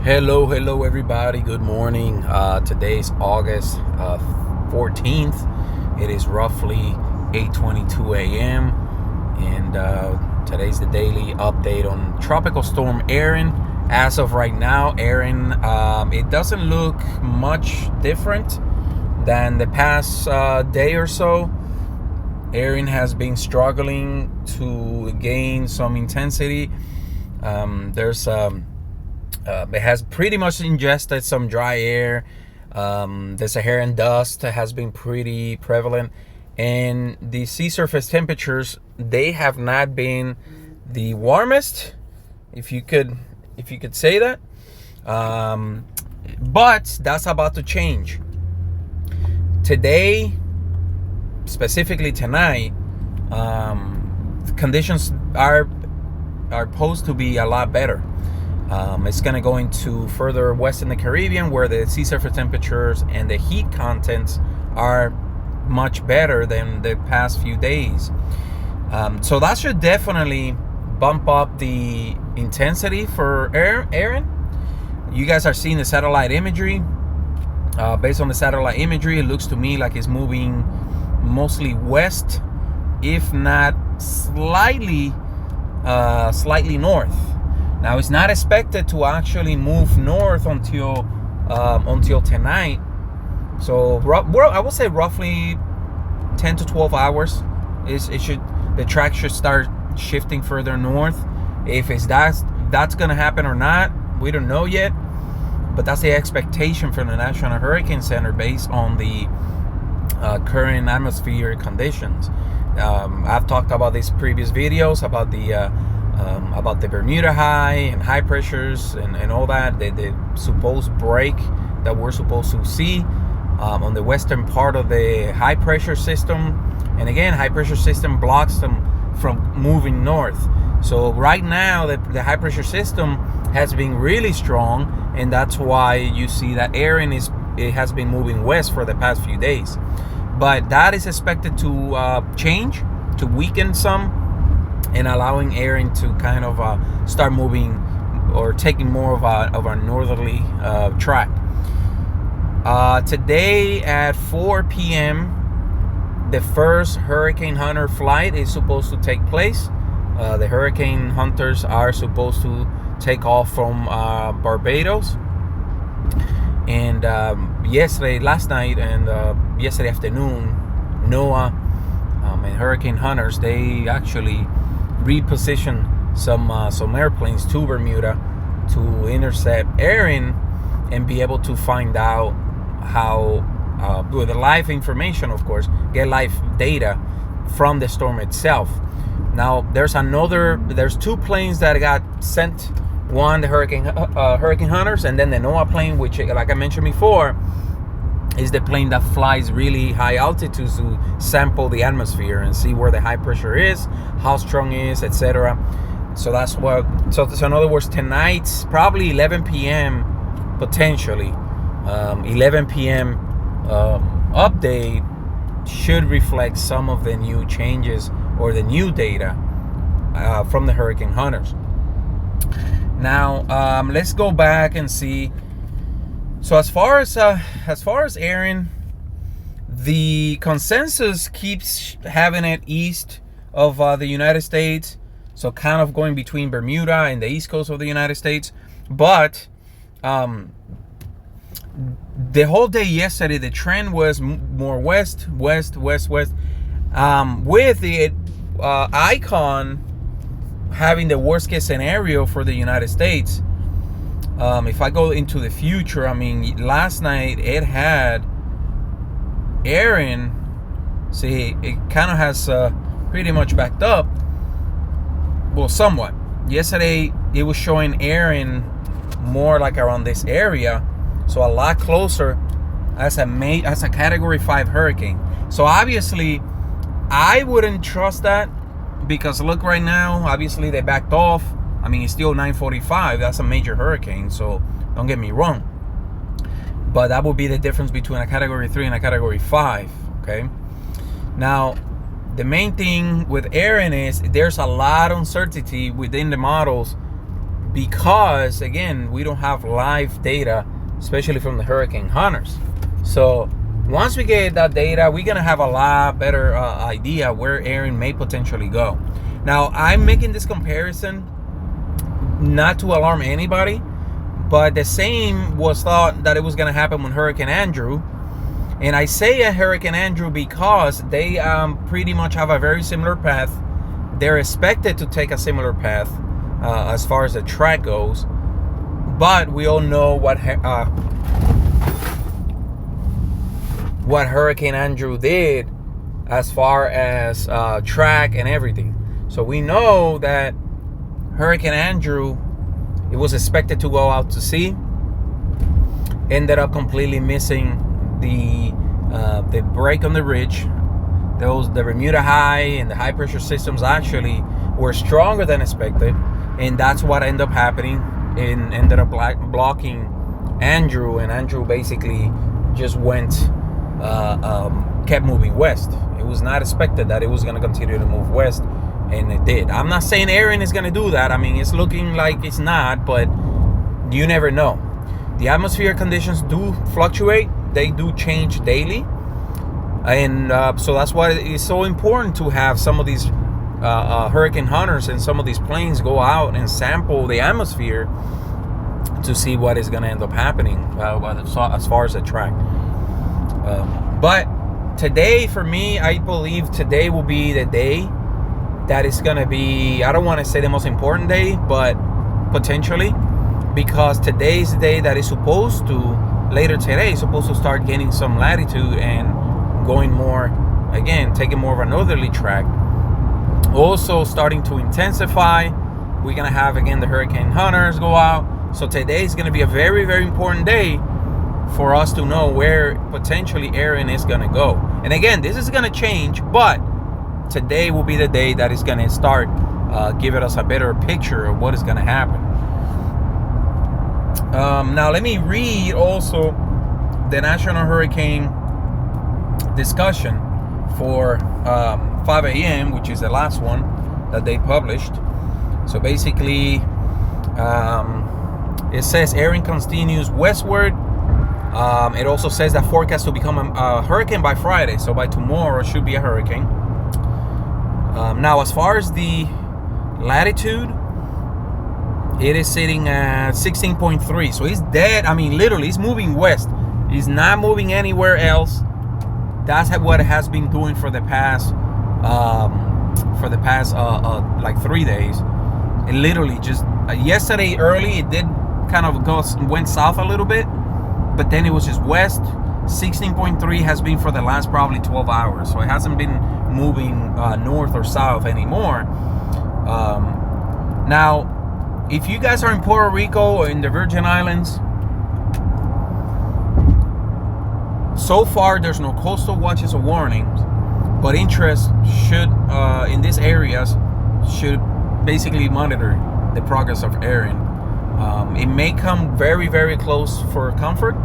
Hello, everybody. Good morning. Today's August 14th. It is roughly 8:22 a.m. and today's the daily update on Tropical Storm Erin. As of right now, Erin, it doesn't look much different than the past day or so. Erin has been struggling to gain some intensity. It has pretty much ingested some dry air. The Saharan dust has been pretty prevalent, and the sea surface temperatures, they have not been the warmest, if you could say that. But that's about to change. Today, specifically tonight, conditions are supposed to be a lot better. It's going to go into further west in the Caribbean, where the sea surface temperatures and the heat contents are much better than the past few days. So that should definitely bump up the intensity for Erin. You guys are seeing the satellite imagery. Based on the satellite imagery, it looks to me like it's moving mostly west, if not slightly north. Now, it's not expected to actually move north until tonight. So I would say roughly 10 to 12 hours. The track should start shifting further north. If that's gonna happen or not, we don't know yet. But that's the expectation from the National Hurricane Center based on the current atmospheric conditions. I've talked about these previous videos about the Bermuda high and high pressures and all that, the supposed break that we're supposed to see on the western part of the high pressure system. And again, high pressure system blocks them from moving north. So right now, the high pressure system has been really strong, and that's why you see that Erin has been moving west for the past few days. But that is expected to change, to weaken some, and allowing Erin to kind of start moving or taking more of a northerly track. Today at 4 p.m., the first Hurricane Hunter flight is supposed to take place. The Hurricane Hunters are supposed to take off from Barbados. And last night and yesterday afternoon, NOAA and Hurricane Hunters, they actually reposition some airplanes to Bermuda to intercept Erin and be able to find out how, with the live information, of course, get live data from the storm itself. Now, there's two planes that got sent. One, the Hurricane Hunters, and then the NOAA plane, which, like I mentioned before, is the plane that flies really high altitudes to sample the atmosphere and see where the high pressure is, how strong it is, etc. So that's what. So in other words, tonight's probably 11 p.m. potentially 11 p.m. Update should reflect some of the new changes or the new data from the Hurricane Hunters. Now let's go back and see. So as far as Erin, the consensus keeps having it east of the United States, so kind of going between Bermuda and the east coast of the United States. But the whole day yesterday, the trend was more west, with the icon having the worst case scenario for the United States. If I go into the future, I mean, last night it had Erin. See, it kind of has pretty much backed up. Well, somewhat. Yesterday it was showing Erin more like around this area, so a lot closer as a Category 5 hurricane. So obviously, I wouldn't trust that, because look right now, obviously they backed off. I mean, it's still 9:45. That's a major hurricane, so don't get me wrong. But that would be the difference between a Category 3 and a Category 5, okay? Now, the main thing with Erin is there's a lot of uncertainty within the models because again, we don't have live data, especially from the hurricane hunters. So once we get that data, we're gonna have a lot better idea where Erin may potentially go. Now, I'm making this comparison not to alarm anybody, but the same was thought that it was gonna happen with Hurricane Andrew. And I say a Hurricane Andrew because they pretty much have a very similar path. They're expected to take a similar path as far as the track goes, but we all know what Hurricane Andrew did as far as track and everything. So we know that Hurricane Andrew, it was expected to go out to sea, ended up completely missing the break on the ridge. The Bermuda High and the high pressure systems actually were stronger than expected, and that's what ended up happening, and ended up blocking Andrew, and Andrew basically just kept moving west. It was not expected that it was going to continue to move west, and it did. I'm not saying Erin is going to do that. I mean, it's looking like it's not, but you never know. The atmosphere conditions do fluctuate. They do change daily, and so that's why it's so important to have some of these hurricane hunters and some of these planes go out and sample the atmosphere to see what is going to end up happening as far as the track. But today, for me, I believe today will be the day that is going to be, I don't want to say the most important day, but potentially, because today's the day that is supposed to, later today, is supposed to start gaining some latitude and going more, again, taking more of a northerly track. Also starting to intensify. We're going to have, again, the hurricane hunters go out. So today is going to be a very, very important day for us to know where potentially Erin is going to go. And again, this is going to change, but today will be the day that is going to start giving us a better picture of what is going to happen. Now, let me read also the National Hurricane discussion for 5 a.m., which is the last one that they published. So basically, it says Erin continues westward. It also says that forecast to become a hurricane by Friday. So by tomorrow, it should be a hurricane. Now, as far as the latitude, it is sitting at 16.3. So he's dead. I mean, literally, he's moving west. He's not moving anywhere else. That's what it has been doing for the past like 3 days. It literally just yesterday early, it did kind of went south a little bit, but then it was just west. 16.3 has been for the last probably 12 hours. So it hasn't been moving north or south anymore. Now, if you guys are in Puerto Rico or in the Virgin Islands, so far there's no coastal watches or warnings, but interest should in these areas should basically monitor the progress of Erin. It may come very, very close for comfort.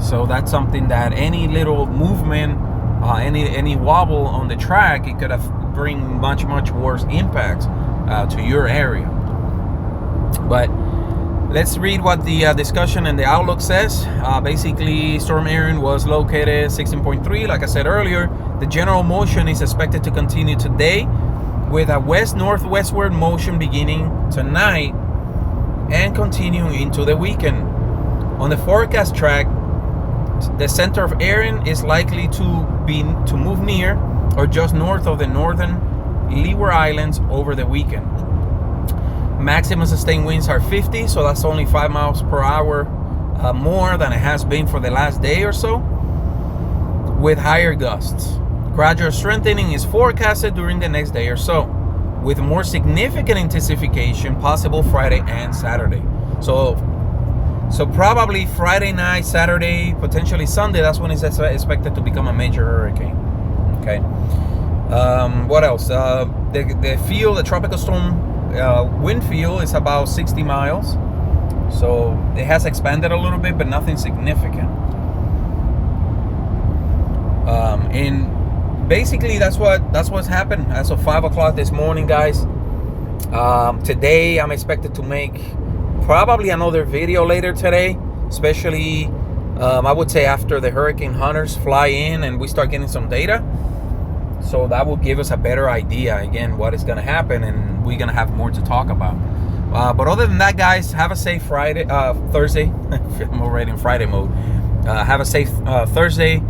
So that's something that any little movement, any wobble on the track, it could bring much, much worse impacts to your area. But let's read what the discussion and the outlook says. Basically, Storm Erin was located 16.3. Like I said earlier, the general motion is expected to continue today with a west-northwestward motion beginning tonight and continuing into the weekend. On the forecast track, the center of Erin is likely to move near or just north of the northern Leeward Islands over the weekend. Maximum sustained winds are 50, so that's only 5 miles per hour more than it has been for the last day or so, with higher gusts. Gradual strengthening is forecasted during the next day or so, with more significant intensification possible Friday and Saturday. So probably Friday night, Saturday, potentially Sunday, that's when it's expected to become a major hurricane. Okay. What else? The tropical storm wind field is about 60 miles. So it has expanded a little bit, but nothing significant. And basically that's what's happened as of 5 o'clock this morning, guys. Today I'm expected to make probably another video later today, especially I would say after the hurricane hunters fly in and we start getting some data. So that will give us a better idea again what is going to happen, and we're going to have more to talk about. But other than that, guys, have a safe Thursday. I'm already in Friday mode. Have a safe Thursday.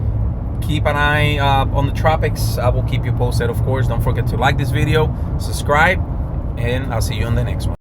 Keep an eye on the tropics. I will keep you posted, of course. Don't forget to like this video, subscribe, and I'll see you on the next one.